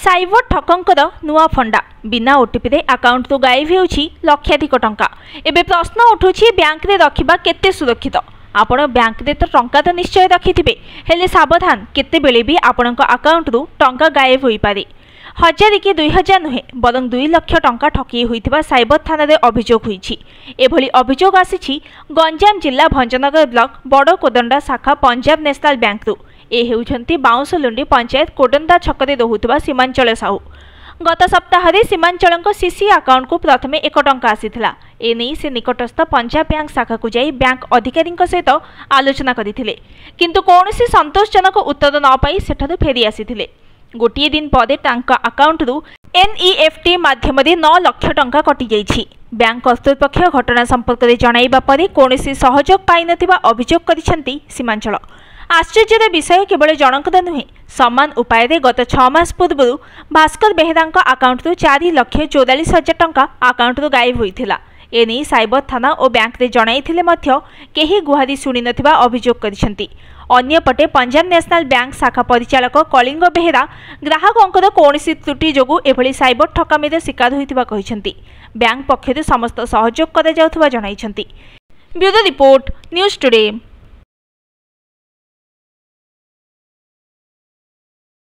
Cyber ठकंकर नुआ फंडा बिना ओटीपी रे अकाउंट तो गायब होउछि लक्षाधिक टंका। एबे प्रश्न उठुछि बैंक रे रखिबा केते सुरक्षित। आपण बैंक रे तो टंका तो निश्चय रखिथिबे, हेले सावधान केते बेले भी आपणक अकाउंट रु टंका गायब होई पारे। 1000 कि 2000 नुहे बरं 2 लाख टंका ठकी होइथिबा साइबर थाना रे अभियोग होइछि। एभली अभियोग आसिछि गंजाम जिला भंजनगर ब्लॉक बड़ कोदंडा शाखा पंजाब नेशनल बैंक रु। ए हेउछंती बाउंसलुंडी पंचायत कोडंदा छकरे रहुथिबा सीमांचल साहू। गत सप्ताह रे सीमांचलक सीसी अकाउंट को प्रथमे 1 टंका आसीथिला। ए नै से निकटस्थ पंजाब बैंक शाखा को जाई बैंक अधिकारी सहित आलोचना करथिले, किंतु कोनोसी संतोषजनक उत्तर न पाई सेठारु फेरी आसीथिले। गोटिए दिन परे तांका अकाउंट रु एनईएफटी माध्यम 9 लाख टंका कटि जाइछि। बैंक कर्तृपक्ष घटना संपर्क में जणाइबा परे कोनोसी सहयोग पाई नथिबा अभियोग करिसेंती सीमांचल। आश्चर्यर विषय केवल जनकर नुहे, समान उपाय गत 6 मास पूर्व भास्कर बेहेरा अकाउंट रु 4,44,000 टंका अकाउंट रु गायब होइथिला। एने साइबर थाना और बैंक रे जणाइथिले मध्य केही गुहारी सुनि नथिबा अभियोग करिसेंती। अन्यपटे पंजाब नेशनल बैंक शाखा परिचालक कलिंग बेहेरा ग्राहकंकर कोनोसी त्रुटि जोगु एभली साइबर ठकामीर शिकार होइथिबा कहिसेंती। बैंक पक्षरु समस्त सहयोग करा जाउथबा जणाइसेंती। Bureau report news today.